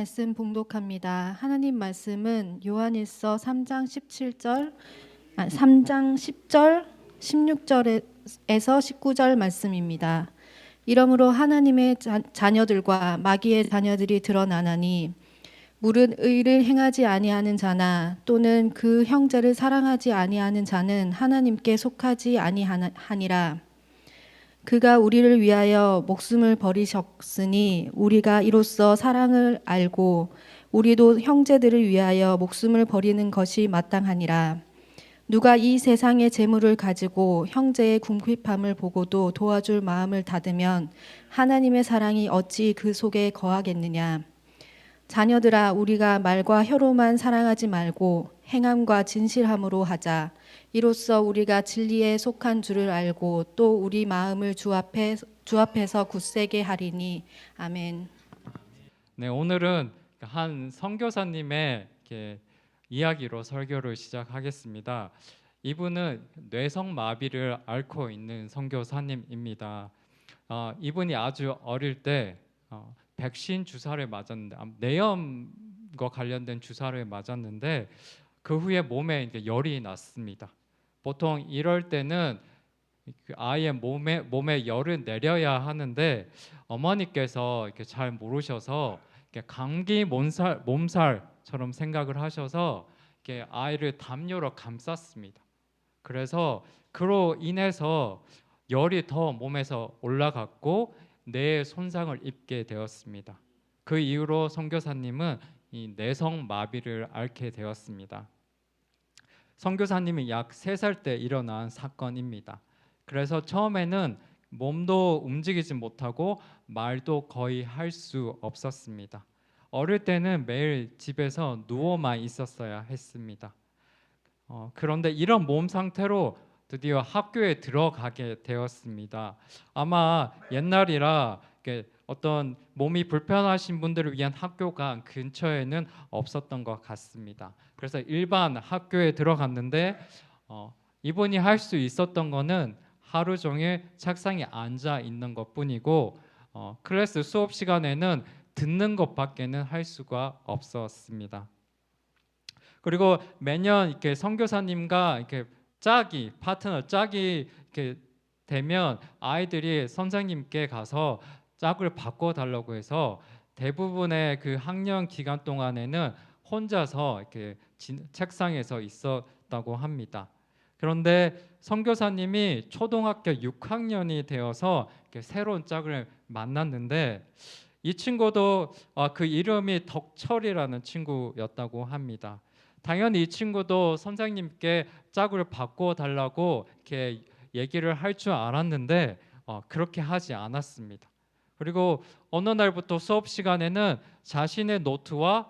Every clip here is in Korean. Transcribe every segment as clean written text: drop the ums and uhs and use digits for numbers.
말씀 봉독합니다. 하나님 말씀은 요한일서 3장 10절 16절에서 19절 말씀입니다. 이러므로 하나님의 자녀들과 마귀의 자녀들이 드러나나니 물은 의를 행하지 아니하는 자나 또는 그 형제를 사랑하지 아니하는 자는 하나님께 속하지 아니하니라. 그가 우리를 위하여 목숨을 버리셨으니 우리가 이로써 사랑을 알고 우리도 형제들을 위하여 목숨을 버리는 것이 마땅하니라. 누가 이 세상의 재물을 가지고 형제의 궁핍함을 보고도 도와줄 마음을 닫으면 하나님의 사랑이 어찌 그 속에 거하겠느냐. 자녀들아, 우리가 말과 혀로만 사랑하지 말고 행함과 진실함으로 하자. 이로써 우리가 진리에 속한 줄을 알고 또 우리 마음을 주 앞에서 굳세게 하리니. 아멘. 네, 오늘은 한 선교사님의 이렇게 이야기로 설교를 시작하겠습니다. 이분은 뇌성마비를 앓고 있는 선교사님입니다. 이분이 아주 어릴 때 백신 주사를 맞았는데 뇌염과 관련된 주사를 맞았는데 그 후에 몸에 이제 열이 났습니다. 보통 이럴 때는 그 아이의 몸에 열을 내려야 하는데 어머니께서 이렇게 잘 모르셔서 이렇게 감기 몸살처럼 생각을 하셔서 이렇게 아이를 담요로 감쌌습니다. 그래서 그로 인해서 열이 더 몸에서 올라갔고 뇌에 손상을 입게 되었습니다. 그 이후로 선교사님은 이 뇌성마비를 앓게 되었습니다. 선교사님이 약 3살 때 일어난 사건입니다. 그래서 처음에는 몸도 움직이지 못하고 말도 거의 할 수 없었습니다. 어릴 때는 매일 집에서 누워만 있었어야 했습니다. 그런데 이런 몸 상태로 드디어 학교에 들어가게 되었습니다. 아마 옛날이라 어떤 몸이 불편하신 분들을 위한 학교가 근처에는 없었던 것 같습니다. 그래서 일반 학교에 들어갔는데 이분이 할 수 있었던 거는 하루 종일 책상에 앉아 있는 것뿐이고 클래스 수업 시간에는 듣는 것밖에는 할 수가 없었습니다. 그리고 매년 이렇게 선교사님과 이렇게 파트너 짝이 이렇게 되면 아이들이 선생님께 가서 짝을 바꿔달라고 해서 대부분의 그 학년 기간 동안에는 혼자서 이렇게 책상에서 있었다고 합니다. 그런데 선교사님이 초등학교 6학년이 되어서 이렇게 새로운 짝을 만났는데 이 친구도 그 이름이 덕철이라는 친구였다고 합니다. 당연히 이 친구도 선생님께 짝을 바꿔달라고 이렇게 얘기를 할 줄 알았는데 그렇게 하지 않았습니다. 그리고 어느 날부터 수업 시간에는 자신의 노트와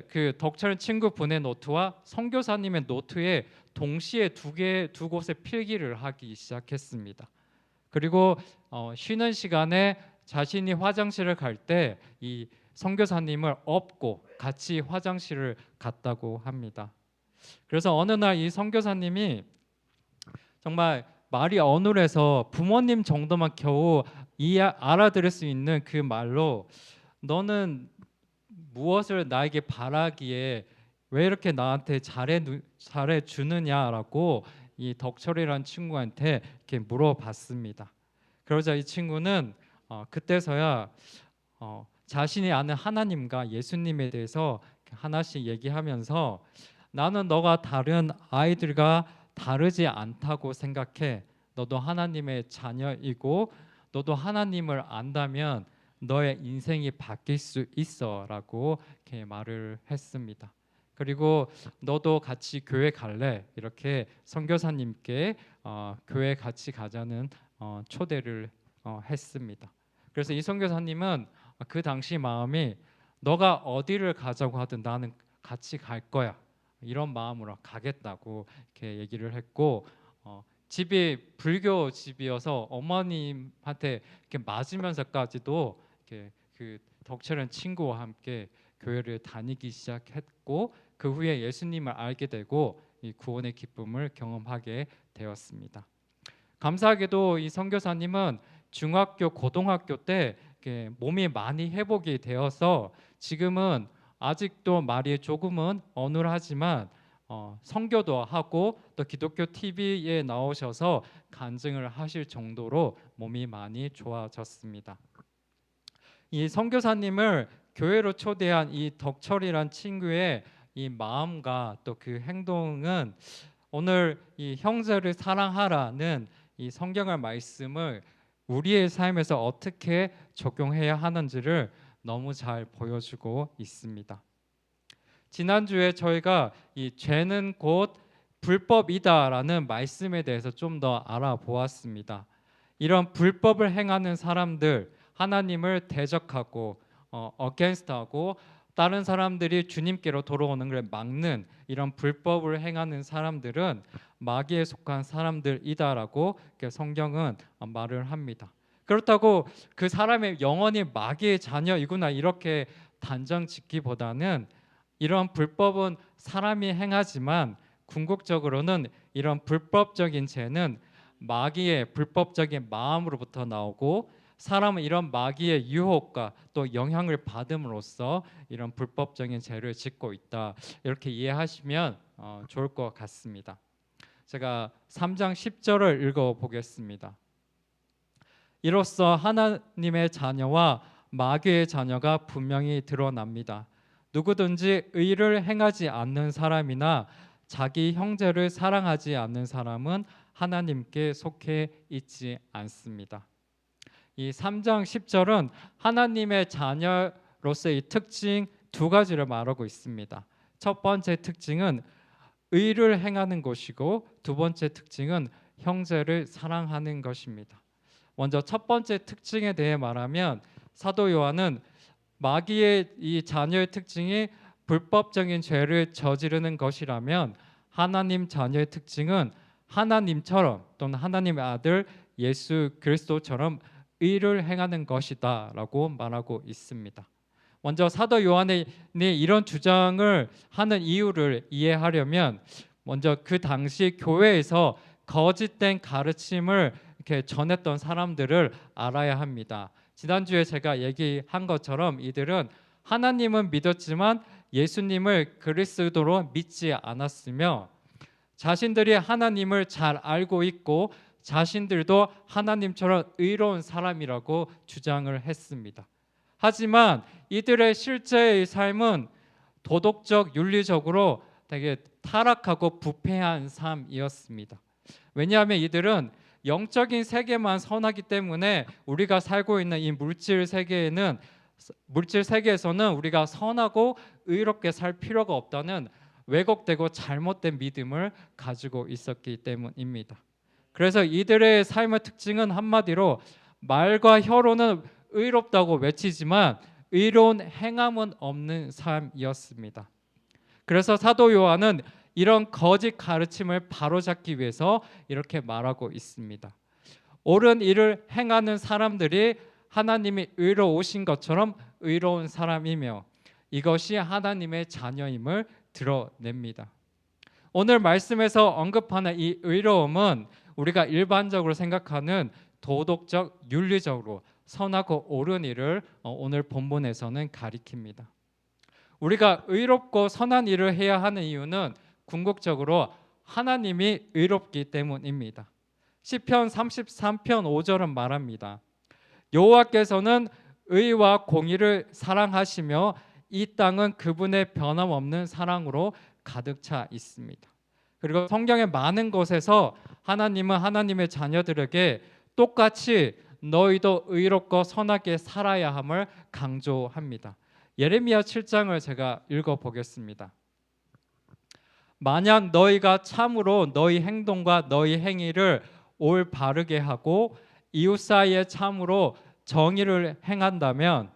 그 덕철 친구분의 노트와 선교사님의 노트에 동시에 두 곳에 필기를 하기 시작했습니다. 그리고 쉬는 시간에 자신이 화장실을 갈 때 이 선교사님을 업고 같이 화장실을 갔다고 합니다. 그래서 어느 날 이 선교사님이 정말 말이 어눌해서 부모님 정도만 겨우 알아들을 수 있는 그 말로 너는 무엇을 나에게 바라기에 왜 이렇게 나한테 잘해 주느냐라고 이 덕철이라는 친구한테 이렇게 물어봤습니다. 그러자 이 친구는 그때서야 자신이 아는 하나님과 예수님에 대해서 하나씩 얘기하면서 나는 너가 다른 아이들과 다르지 않다고 생각해. 너도 하나님의 자녀이고 너도 하나님을 안다면 너의 인생이 바뀔 수 있어라고 이렇게 말을 했습니다. 그리고 너도 같이 교회 갈래? 이렇게 선교사님께 교회 같이 가자는 초대를 했습니다. 그래서 이 선교사님은 그 당시 마음이 너가 어디를 가자고 하든 나는 같이 갈 거야. 이런 마음으로 가겠다고 이렇게 얘기를 했고 집이 불교 집이어서 어머님한테 이렇게 맞으면서까지도 이렇게 그 덕철한 친구와 함께 교회를 다니기 시작했고 그 후에 예수님을 알게 되고 이 구원의 기쁨을 경험하게 되었습니다. 감사하게도 이 선교사님은 중학교, 고등학교 때 이렇게 몸이 많이 회복이 되어서 지금은 아직도 말이 조금은 어눌하지만 선교도 하고 또 기독교 TV에 나오셔서 간증을 하실 정도로 몸이 많이 좋아졌습니다. 이 선교사님을 교회로 초대한 이 덕철이란 친구의 이 마음과 또 그 행동은 오늘 이 형제를 사랑하라는 이 성경의 말씀을 우리의 삶에서 어떻게 적용해야 하는지를 너무 잘 보여주고 있습니다. 지난주에 저희가 이 죄는 곧 불법이다라는 말씀에 대해서 좀 더 알아보았습니다. 이런 불법을 행하는 사람들, 하나님을 대적하고 against하고 다른 사람들이 주님께로 돌아오는 걸 막는 이런 불법을 행하는 사람들은 마귀에 속한 사람들이다라고 성경은 말을 합니다. 그렇다고 그 사람의 영혼이 마귀의 자녀이구나 이렇게 단정 짓기보다는 이런 불법은 사람이 행하지만 궁극적으로는 이런 불법적인 죄는 마귀의 불법적인 마음으로부터 나오고 사람은 이런 마귀의 유혹과 또 영향을 받음으로써 이런 불법적인 죄를 짓고 있다. 이렇게 이해하시면 좋을 것 같습니다. 제가 3장 10절을 읽어보겠습니다. 이로써 하나님의 자녀와 마귀의 자녀가 분명히 드러납니다. 누구든지 의를 행하지 않는 사람이나 자기 형제를 사랑하지 않는 사람은 하나님께 속해 있지 않습니다. 이 3장 10절은 하나님의 자녀로서의 특징 두 가지를 말하고 있습니다. 첫 번째 특징은 의를 행하는 것이고 두 번째 특징은 형제를 사랑하는 것입니다. 먼저 첫 번째 특징에 대해 말하면 사도 요한은 마귀의 이 자녀의 특징이 불법적인 죄를 저지르는 것이라면 하나님 자녀의 특징은 하나님처럼 또는 하나님의 아들 예수 그리스도처럼 의를 행하는 것이다라고 말하고 있습니다. 먼저 사도 요한이 이런 주장을 하는 이유를 이해하려면 먼저 그 당시 교회에서 거짓된 가르침을 이렇게 전했던 사람들을 알아야 합니다. 지난주에 제가 얘기한 것처럼 이들은 하나님은 믿었지만 예수님을 그리스도로 믿지 않았으며 자신들이 하나님을 잘 알고 있고 자신들도 하나님처럼 의로운 사람이라고 주장을 했습니다. 하지만 이들의 실제의 삶은 도덕적, 윤리적으로 되게 타락하고 부패한 삶이었습니다. 왜냐하면 이들은 영적인 세계만 선하기 때문에 우리가 살고 있는 이 물질 세계에서는 우리가 선하고 의롭게 살 필요가 없다는 왜곡되고 잘못된 믿음을 가지고 있었기 때문입니다. 그래서 이들의 삶의 특징은 한마디로 말과 혀로는 의롭다고 외치지만 의로운 행함은 없는 삶이었습니다. 그래서 사도 요한은 이런 거짓 가르침을 바로잡기 위해서 이렇게 말하고 있습니다. 옳은 일을 행하는 사람들이 하나님이 의로우신 것처럼 의로운 사람이며 이것이 하나님의 자녀임을 드러냅니다. 오늘 말씀에서 언급하는 이 의로움은 우리가 일반적으로 생각하는 도덕적, 윤리적으로 선하고 옳은 일을 오늘 본문에서는 가리킵니다. 우리가 의롭고 선한 일을 해야 하는 이유는 궁극적으로 하나님이 의롭기 때문입니다. 시편 33편 5절은 말합니다. 여호와께서는 의와 공의를 사랑하시며 이 땅은 그분의 변함없는 사랑으로 가득 차 있습니다. 그리고 성경의 많은 곳에서 하나님은 하나님의 자녀들에게 똑같이 너희도 의롭고 선하게 살아야 함을 강조합니다. 예레미야 7장을 제가 읽어보겠습니다. 만약 너희가 참으로 너희 행동과 너희 행위를 올바르게 하고 이웃 사이에 참으로 정의를 행한다면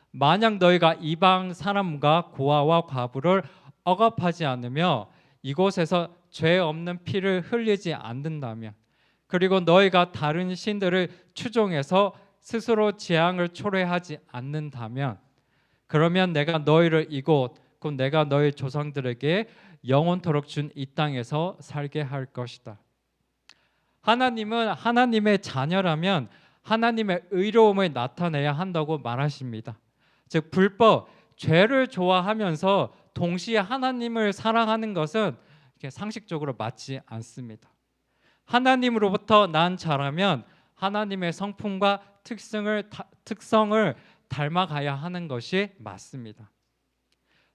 만약 너희가 이방 사람과 고아와 과부를 억압하지 않으며 이곳에서 죄 없는 피를 흘리지 않는다면 그리고 너희가 다른 신들을 추종해서 스스로 재앙을 초래하지 않는다면 그러면 내가 너희를 이곳 곧 내가 너희 조상들에게 영원토록 준 이 땅에서 살게 할 것이다. 하나님은 하나님의 자녀라면 하나님의 의로움을 나타내야 한다고 말하십니다. 즉 불법, 죄를 좋아하면서 동시에 하나님을 사랑하는 것은 이렇게 상식적으로 맞지 않습니다. 하나님으로부터 난 자라면 하나님의 성품과 특성을 닮아가야 하는 것이 맞습니다.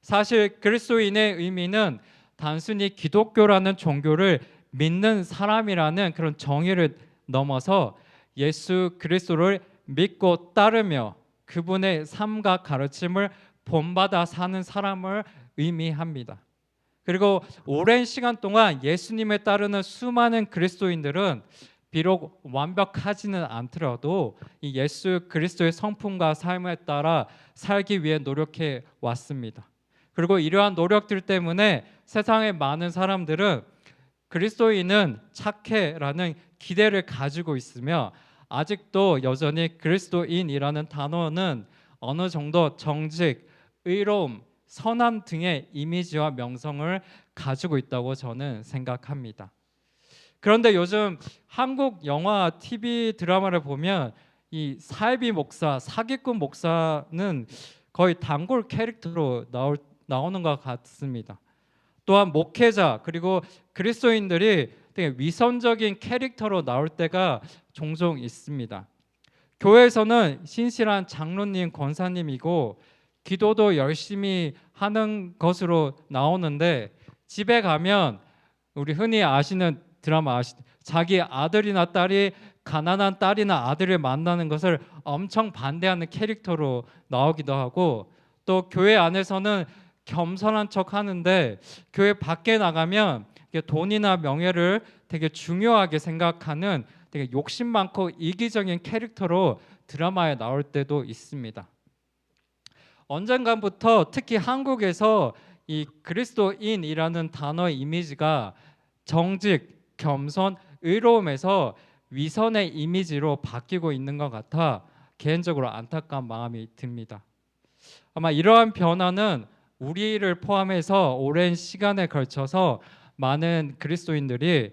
사실 그리스도인의 의미는 단순히 기독교라는 종교를 믿는 사람이라는 그런 정의를 넘어서 예수 그리스도를 믿고 따르며 그분의 삶과 가르침을 본받아 사는 사람을 의미합니다. 그리고 오랜 시간 동안 예수님을 따르는 수많은 그리스도인들은 비록 완벽하지는 않더라도 이 예수 그리스도의 성품과 삶에 따라 살기 위해 노력해 왔습니다. 그리고 이러한 노력들 때문에 세상의 많은 사람들은 그리스도인은 착해라는 기대를 가지고 있으며 아직도 여전히 그리스도인이라는 단어는 어느 정도 정직, 의로움, 선함 등의 이미지와 명성을 가지고 있다고 저는 생각합니다. 그런데 요즘 한국 영화, TV 드라마를 보면 이 사이비 목사, 사기꾼 목사는 거의 단골 캐릭터로 나오는 것 같습니다. 또한 목회자 그리고 그리스도인들이 되게 위선적인 캐릭터로 나올 때가 종종 있습니다. 교회에서는 신실한 장로님, 권사님이고 기도도 열심히 하는 것으로 나오는데 집에 가면 우리 흔히 아시는 드라마 자기 아들이나 딸이 가난한 딸이나 아들을 만나는 것을 엄청 반대하는 캐릭터로 나오기도 하고 또 교회 안에서는 겸손한 척 하는데 교회 밖에 나가면 돈이나 명예를 되게 중요하게 생각하는 되게 욕심 많고 이기적인 캐릭터로 드라마에 나올 때도 있습니다. 언젠가부터 특히 한국에서 이 그리스도인이라는 단어의 이미지가 정직, 겸손, 의로움에서 위선의 이미지로 바뀌고 있는 것 같아 개인적으로 안타까운 마음이 듭니다. 아마 이러한 변화는 우리를 포함해서 오랜 시간에 걸쳐서 많은 그리스도인들이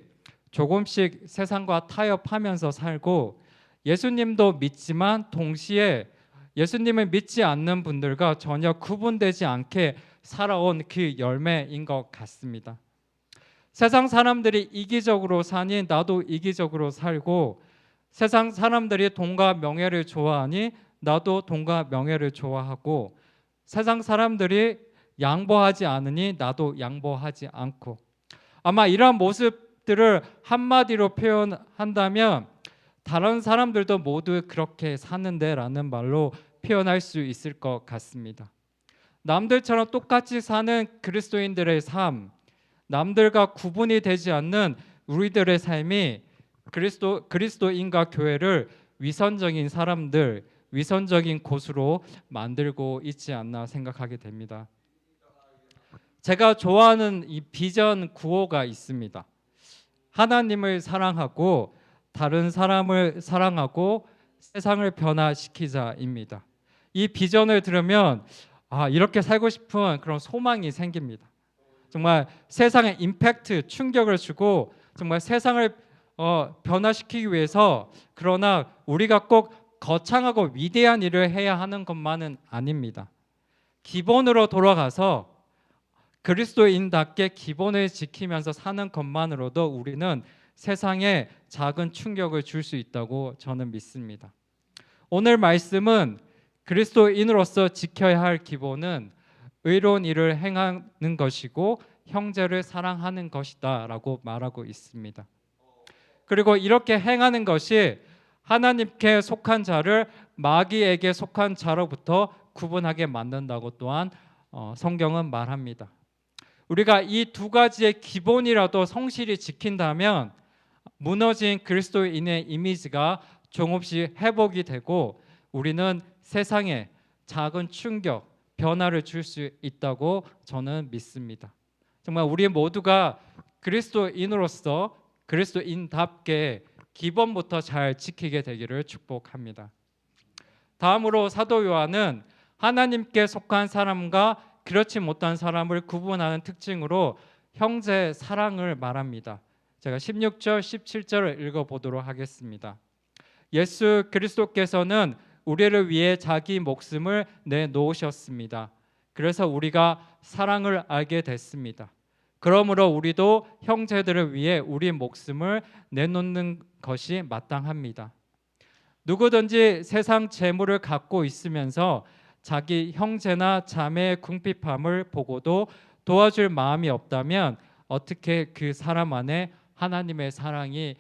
조금씩 세상과 타협하면서 살고 예수님도 믿지만 동시에 예수님을 믿지 않는 분들과 전혀 구분되지 않게 살아온 그 열매인 것 같습니다. 세상 사람들이 이기적으로 사니 나도 이기적으로 살고 세상 사람들이 돈과 명예를 좋아하니 나도 돈과 명예를 좋아하고 세상 사람들이 양보하지 않으니 나도 양보하지 않고 아마 이러한 모습들을 한마디로 표현한다면 다른 사람들도 모두 그렇게 사는데 라는 말로 표현할 수 있을 것 같습니다. 남들처럼 똑같이 사는 그리스도인들의 삶, 남들과 구분이 되지 않는 우리들의 삶이 그리스도인과 교회를 위선적인 사람들, 위선적인 곳으로 만들고 있지 않나 생각하게 됩니다. 제가 좋아하는 이 비전 구호가 있습니다. 하나님을 사랑하고 다른 사람을 사랑하고 세상을 변화시키자입니다. 이 비전을 들으면 이렇게 살고 싶은 그런 소망이 생깁니다. 정말 세상에 임팩트, 충격을 주고 정말 세상을 변화시키기 위해서 그러나 우리가 꼭 거창하고 위대한 일을 해야 하는 것만은 아닙니다. 기본으로 돌아가서 그리스도인답게 기본을 지키면서 사는 것만으로도 우리는 세상에 작은 충격을 줄 수 있다고 저는 믿습니다. 오늘 말씀은 그리스도인으로서 지켜야 할 기본은 의로운 일을 행하는 것이고 형제를 사랑하는 것이다 라고 말하고 있습니다. 그리고 이렇게 행하는 것이 하나님께 속한 자를 마귀에게 속한 자로부터 구분하게 만든다고 또한 성경은 말합니다. 우리가 이 두 가지의 기본이라도 성실히 지킨다면 무너진 그리스도인의 이미지가 조금씩 회복이 되고 우리는 세상에 작은 충격, 변화를 줄 수 있다고 저는 믿습니다. 정말 우리 모두가 그리스도인으로서 그리스도인답게 기본부터 잘 지키게 되기를 축복합니다. 다음으로 사도 요한은 하나님께 속한 사람과 그렇지 못한 사람을 구분하는 특징으로 형제 사랑을 말합니다. 제가 16절, 17절을 읽어보도록 하겠습니다. 예수 그리스도께서는 우리를 위해 자기 목숨을 내놓으셨습니다. 그래서 우리가 사랑을 알게 됐습니다. 그러므로 우리도 형제들을 위해 우리 목숨을 내놓는 것이 마땅합니다. 누구든지 세상 재물을 갖고 있으면서 자기 형제나 자매의 궁핍함을 보고도 도와줄 마음이 없다면 어떻게 그 사람 안에 하나님의 사랑이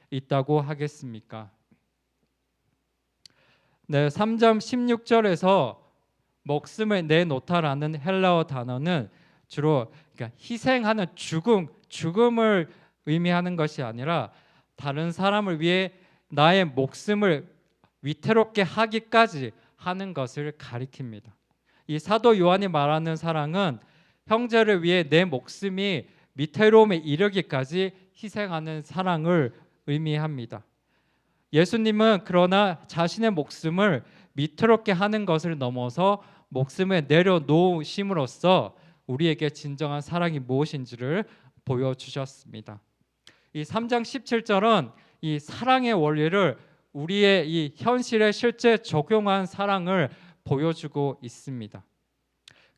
있다고 하겠습니까? 네, 3장 16절에서 목숨을 내놓다라는 헬라어 단어는 주로 그러니까 희생하는 죽음을 의미하는 것이 아니라 다른 사람을 위해 나의 목숨을 위태롭게 하기까지 하는 것을 가리킵니다. 이 사도 요한이 말하는 사랑은 형제를 위해 내 목숨이 위태로움에 이르기까지 희생하는 사랑을 의미합니다. 예수님은 그러나 자신의 목숨을 위태롭게 하는 것을 넘어서 목숨을 내려놓으심으로써 우리에게 진정한 사랑이 무엇인지를 보여주셨습니다. 이 3장 17절은 이 사랑의 원리를 우리의 이 현실에 실제 적용한 사랑을 보여주고 있습니다.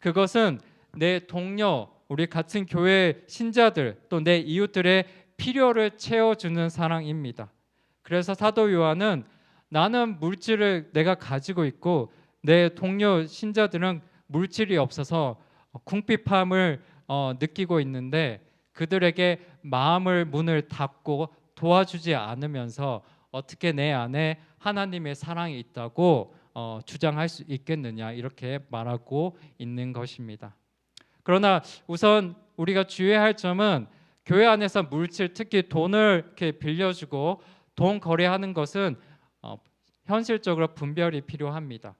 그것은 내 동료, 우리 같은 교회 신자들 또 내 이웃들의 필요를 채워주는 사랑입니다. 그래서 사도 요한은 나는 물질을 내가 가지고 있고 내 동료 신자들은 물질이 없어서 궁핍함을 느끼고 있는데 그들에게 마음을 문을 닫고 도와주지 않으면서 어떻게 내 안에 하나님의 사랑이 있다고 주장할 수 있겠느냐 이렇게 말하고 있는 것입니다. 그러나 우선 우리가 주의해야 할 점은 교회 안에서 물질 특히 돈을 이렇게 빌려주고 돈 거래하는 것은 현실적으로 분별이 필요합니다.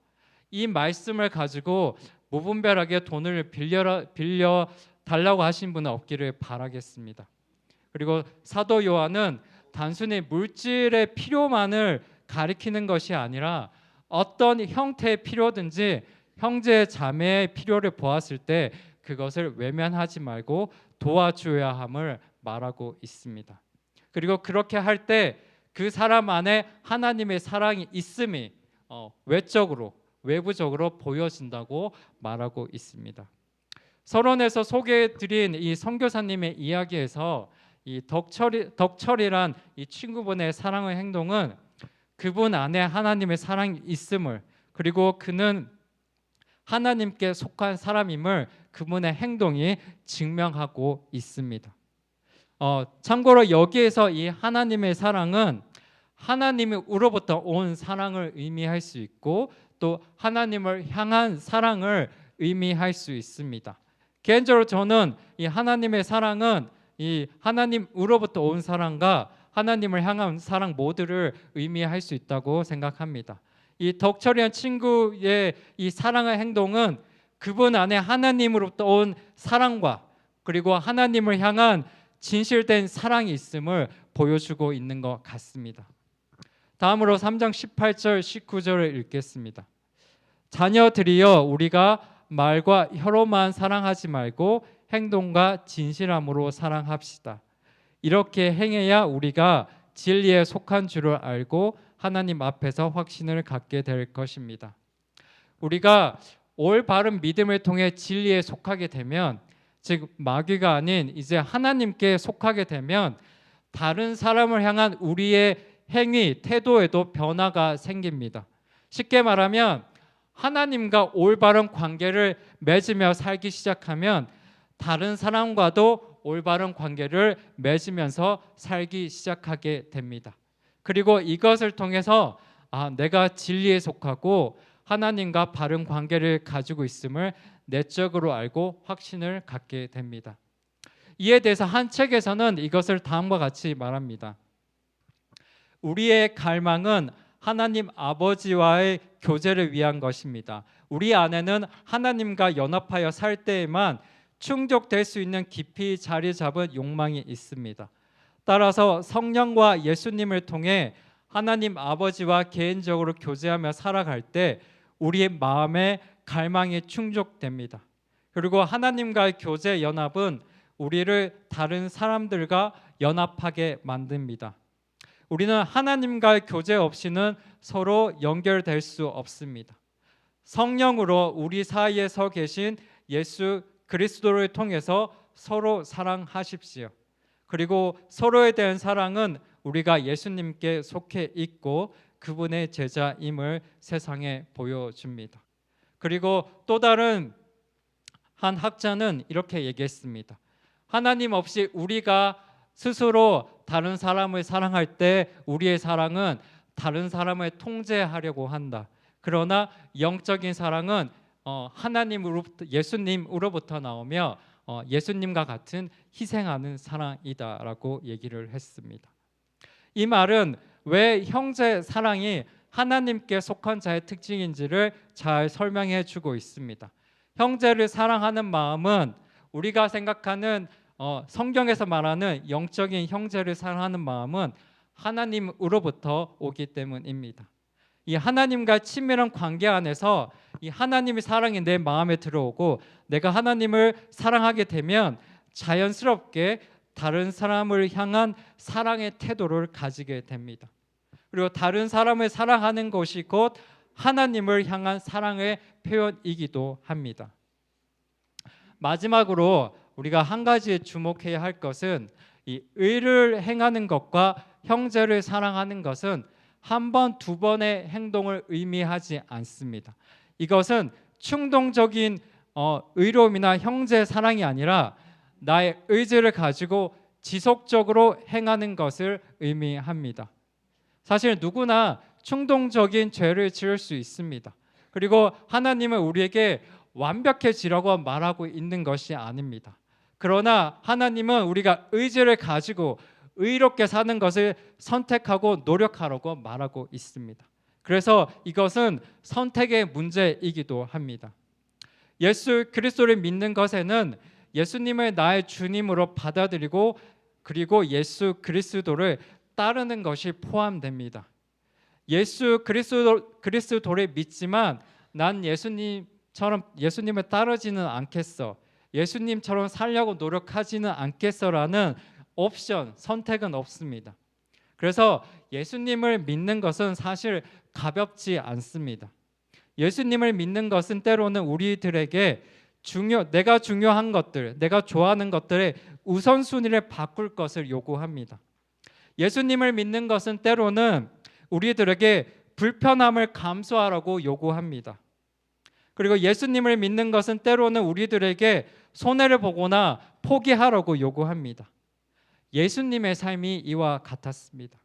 이 말씀을 가지고 무분별하게 돈을 빌려 달라고 하신 분은 없기를 바라겠습니다. 그리고 사도 요한은 단순히 물질의 필요만을 가리키는 것이 아니라 어떤 형태의 필요든지 형제 자매의 필요를 보았을 때 그것을 외면하지 말고 도와줘야 함을 말하고 있습니다. 그리고 그렇게 할 때 그 사람 안에 하나님의 사랑이 있음이 외부적으로 보여진다고 말하고 있습니다. 서론에서 소개해드린 이 선교사님의 이야기에서 이 덕철이란 이 친구분의 사랑의 행동은 그분 안에 하나님의 사랑이 있음을 그리고 그는 하나님께 속한 사람임을 그분의 행동이 증명하고 있습니다. 참고로 여기에서 이 하나님의 사랑은 하나님으로부터 온 사랑을 의미할 수 있고 또 하나님을 향한 사랑을 의미할 수 있습니다. 개인적으로 저는 이 하나님의 사랑은 이 하나님으로부터 온 사랑과 하나님을 향한 사랑 모두를 의미할 수 있다고 생각합니다. 이 덕철이한 친구의 이 사랑의 행동은 그분 안에 하나님으로부터 온 사랑과 그리고 하나님을 향한 진실된 사랑이 있음을 보여주고 있는 것 같습니다. 다음으로 3장 18절 19절을 읽겠습니다. 자녀들이여 우리가 말과 혀로만 사랑하지 말고 행동과 진실함으로 사랑합시다. 이렇게 행해야 우리가 진리에 속한 줄을 알고 하나님 앞에서 확신을 갖게 될 것입니다. 우리가 올바른 믿음을 통해 진리에 속하게 되면 즉 마귀가 아닌 이제 하나님께 속하게 되면 다른 사람을 향한 우리의 행위, 태도에도 변화가 생깁니다. 쉽게 말하면 하나님과 올바른 관계를 맺으며 살기 시작하면 다른 사람과도 올바른 관계를 맺으면서 살기 시작하게 됩니다. 그리고 이것을 통해서 내가 진리에 속하고 하나님과 바른 관계를 가지고 있음을 내적으로 알고 확신을 갖게 됩니다. 이에 대해서 한 책에서는 이것을 다음과 같이 말합니다. 우리의 갈망은 하나님 아버지와의 교제를 위한 것입니다. 우리 안에는 하나님과 연합하여 살 때에만 충족될 수 있는 깊이 자리 잡은 욕망이 있습니다. 따라서 성령과 예수님을 통해 하나님 아버지와 개인적으로 교제하며 살아갈 때 우리의 마음의 갈망이 충족됩니다. 그리고 하나님과의 교제 연합은 우리를 다른 사람들과 연합하게 만듭니다. 우리는 하나님과의 교제 없이는 서로 연결될 수 없습니다. 성령으로 우리 사이에 서 계신 예수 그리스도를 통해서 서로 사랑하십시오. 그리고 서로에 대한 사랑은 우리가 예수님께 속해 있고 그분의 제자임을 세상에 보여줍니다. 그리고 또 다른 한 학자는 이렇게 얘기했습니다. 하나님 없이 우리가 스스로 다른 사람을 사랑할 때 우리의 사랑은 다른 사람을 통제하려고 한다. 그러나 영적인 사랑은 하나님으로부터, 예수님으로부터 나오며 예수님과 같은 희생하는 사랑이다라고 얘기를 했습니다. 이 말은 왜 형제 사랑이 하나님께 속한 자의 특징인지를 잘 설명해 주고 있습니다. 형제를 사랑하는 마음은 우리가 생각하는 성경에서 말하는 영적인 형제를 사랑하는 마음은 하나님으로부터 오기 때문입니다. 이 하나님과 친밀한 관계 안에서 이 하나님의 사랑이 내 마음에 들어오고 내가 하나님을 사랑하게 되면 자연스럽게 다른 사람을 향한 사랑의 태도를 가지게 됩니다. 그리고 다른 사람을 사랑하는 것이 곧 하나님을 향한 사랑의 표현이기도 합니다. 마지막으로 우리가 한 가지 주목해야 할 것은 이 의를 행하는 것과 형제를 사랑하는 것은 한 번, 두 번의 행동을 의미하지 않습니다. 이것은 충동적인 의로움이나 형제 사랑이 아니라 나의 의지를 가지고 지속적으로 행하는 것을 의미합니다. 사실 누구나 충동적인 죄를 지을 수 있습니다. 그리고 하나님은 우리에게 완벽해지라고 말하고 있는 것이 아닙니다. 그러나 하나님은 우리가 의지를 가지고 의롭게 사는 것을 선택하고 노력하라고 말하고 있습니다. 그래서 이것은 선택의 문제이기도 합니다. 예수 그리스도를 믿는 것에는 예수님을 나의 주님으로 받아들이고 그리고 예수 그리스도를 따르는 것이 포함됩니다. 예수 그리스도를 믿지만 난 예수님을 따르지는 않겠어. 예수님처럼 살려고 노력하지는 않겠어라는 옵션, 선택은 없습니다. 그래서 예수님을 믿는 것은 사실 가볍지 않습니다. 예수님을 믿는 것은 때로는 우리들에게 내가 중요한 것들, 내가 좋아하는 것들의 우선순위를 바꿀 것을 요구합니다. 예수님을 믿는 것은 때로는 우리들에게 불편함을 감수하라고 요구합니다. 그리고 예수님을 믿는 것은 때로는 우리들에게 손해를 보거나 포기하라고 요구합니다. 예수님의 삶이 이와 같았습니다.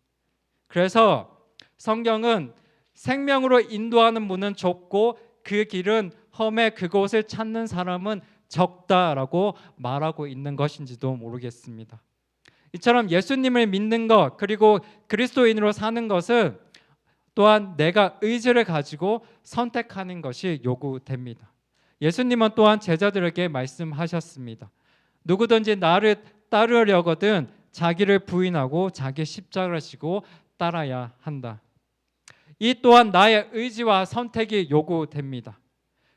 그래서 성경은 생명으로 인도하는 문은 좁고 그 길은 험해 그곳을 찾는 사람은 적다라고 말하고 있는 것인지도 모르겠습니다. 이처럼 예수님을 믿는 것 그리고 그리스도인으로 사는 것은 또한 내가 의지를 가지고 선택하는 것이 요구됩니다. 예수님은 또한 제자들에게 말씀하셨습니다. 누구든지 나를 따르려거든 자기를 부인하고 자기 십자가를 지고 따라야 한다. 이 또한 나의 의지와 선택이 요구됩니다.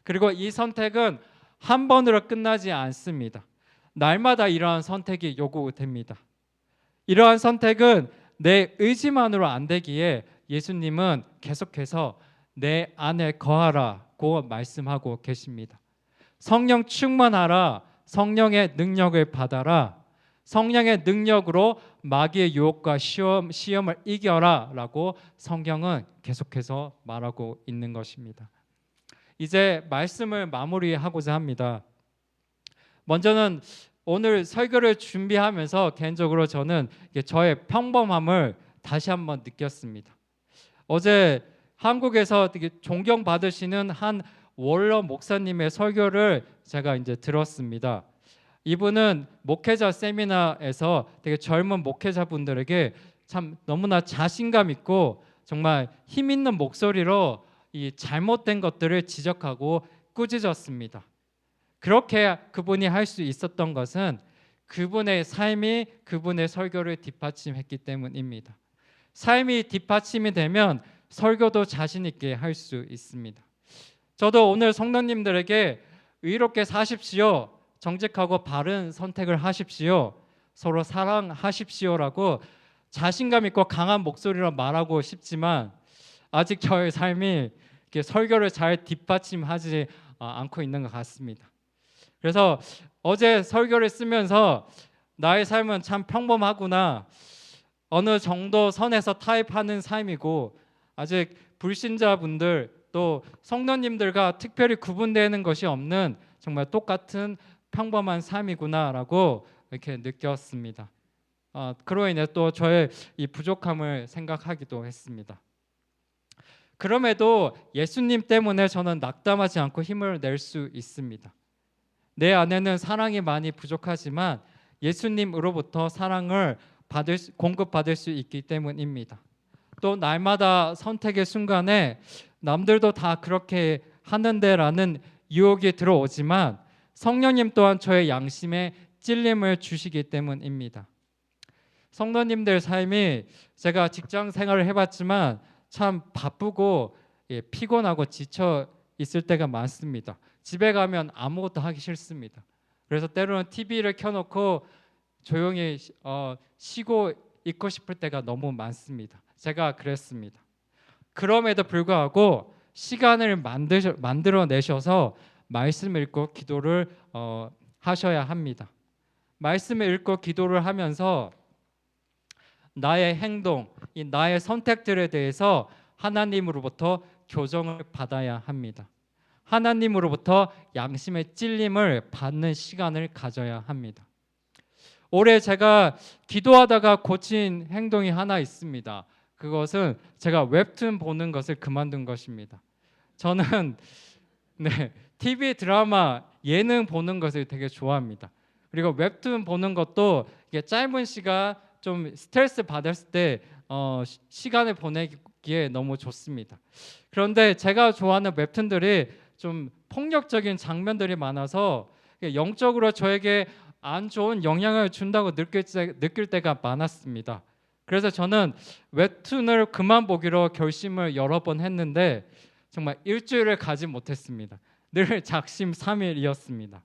그리고 이 선택은 한 번으로 끝나지 않습니다. 날마다 이러한 선택이 요구됩니다. 이러한 선택은 내 의지만으로 안 되기에 예수님은 계속해서 내 안에 거하라고 말씀하고 계십니다. 성령 충만하라, 성령의 능력을 받아라, 성령의 능력으로 마귀의 유혹과 시험을 이겨라 라고 성경은 계속해서 말하고 있는 것입니다. 이제 말씀을 마무리하고자 합니다. 먼저는 오늘 설교를 준비하면서 개인적으로 저는 저의 평범함을 다시 한번 느꼈습니다. 어제 한국에서 되게 존경받으시는 한 월러 목사님의 설교를 제가 이제 들었습니다. 이분은 목회자 세미나에서 되게 젊은 목회자분들에게 참 너무나 자신감 있고 정말 힘 있는 목소리로 이 잘못된 것들을 지적하고 꾸짖었습니다. 그렇게 그분이 할 수 있었던 것은 그분의 삶이 그분의 설교를 뒷받침했기 때문입니다. 삶이 뒷받침이 되면 설교도 자신 있게 할 수 있습니다. 저도 오늘 성도님들에게 의롭게 사십시오, 정직하고 바른 선택을 하십시오, 서로 사랑하십시오라고 자신감 있고 강한 목소리로 말하고 싶지만 아직 저의 삶이 이렇게 설교를 잘 뒷받침하지 않고 있는 것 같습니다. 그래서 어제 설교를 쓰면서 나의 삶은 참 평범하구나, 어느 정도 선에서 타협하는 삶이고 아직 불신자분들 또 성도님들과 특별히 구분되는 것이 없는 정말 똑같은 평범한 삶이구나라고 이렇게 느꼈습니다. 그로 인해 또 저의 이 부족함을 생각하기도 했습니다. 그럼에도 예수님 때문에 저는 낙담하지 않고 힘을 낼 수 있습니다. 내 안에는 사랑이 많이 부족하지만 예수님으로부터 사랑을 공급받을 수 있기 때문입니다. 또 날마다 선택의 순간에 남들도 다 그렇게 하는데라는 유혹이 들어오지만 성령님 또한 저의 양심에 찔림을 주시기 때문입니다. 성도님들 삶이, 제가 직장 생활을 해봤지만 참 바쁘고 피곤하고 지쳐 있을 때가 많습니다. 집에 가면 아무것도 하기 싫습니다. 그래서 때로는 TV를 켜놓고 조용히 쉬고 있고 싶을 때가 너무 많습니다. 제가 그랬습니다. 그럼에도 불구하고 시간을 만들어내셔서 말씀을 읽고 기도를 하셔야 합니다. 말씀을 읽고 기도를 하면서 나의 행동, 나의 선택들에 대해서 하나님으로부터 교정을 받아야 합니다. 하나님으로부터 양심의 찔림을 받는 시간을 가져야 합니다. 올해 제가 기도하다가 고친 행동이 하나 있습니다. 그것은 제가 웹툰 보는 것을 그만둔 것입니다. 저는 TV 드라마, 예능 보는 것을 되게 좋아합니다. 그리고 웹툰 보는 것도 이게 짧은 시간 좀 스트레스 받았을 때 시간을 보내기에 너무 좋습니다. 그런데 제가 좋아하는 웹툰들이 좀 폭력적인 장면들이 많아서 영적으로 저에게 안 좋은 영향을 준다고 느낄 때가 많았습니다. 그래서 저는 웹툰을 그만 보기로 결심을 여러 번 했는데 정말 일주일을 가지 못했습니다. 늘 작심삼일이었습니다.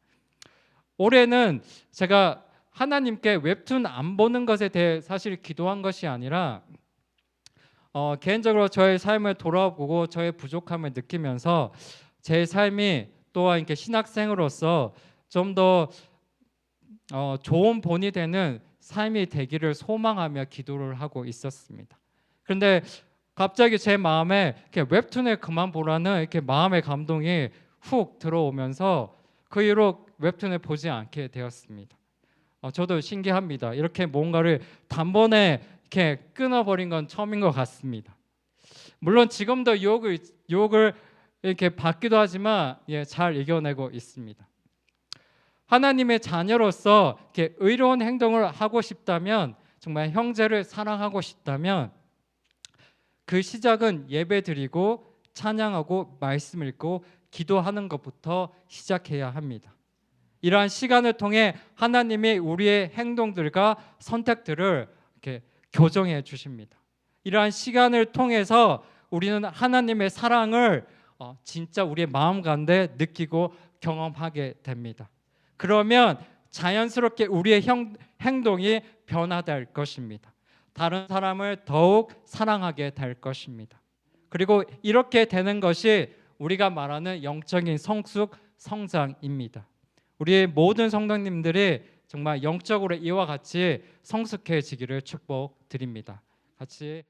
올해는 제가 하나님께 웹툰 안 보는 것에 대해 사실 기도한 것이 아니라 개인적으로 저의 삶을 돌아보고 저의 부족함을 느끼면서 제 삶이 또한 이렇게 신학생으로서 좀 더 좋은 본이 되는 삶이 되기를 소망하며 기도를 하고 있었습니다. 그런데 갑자기 제 마음에 이렇게 웹툰을 그만 보라는 이렇게 마음의 감동이 훅 들어오면서 그 이후로 웹툰을 보지 않게 되었습니다. 저도 신기합니다. 이렇게 뭔가를 단번에 이렇게 끊어버린 건 처음인 것 같습니다. 물론 지금도 유혹을 이렇게 받기도 하지만 잘 이겨내고 있습니다. 하나님의 자녀로서 이렇게 의로운 행동을 하고 싶다면, 정말 형제를 사랑하고 싶다면 그 시작은 예배드리고 찬양하고 말씀 읽고 기도하는 것부터 시작해야 합니다. 이러한 시간을 통해 하나님이 우리의 행동들과 선택들을 이렇게 교정해 주십니다. 이러한 시간을 통해서 우리는 하나님의 사랑을 진짜 우리의 마음 가운데 느끼고 경험하게 됩니다. 그러면 자연스럽게 우리의 행동이 변화될 것입니다. 다른 사람을 더욱 사랑하게 될 것입니다. 그리고 이렇게 되는 것이 우리가 말하는 영적인 성장입니다. 우리의 모든 성도님들이 정말 영적으로 이와 같이 성숙해지기를 축복드립니다. 같이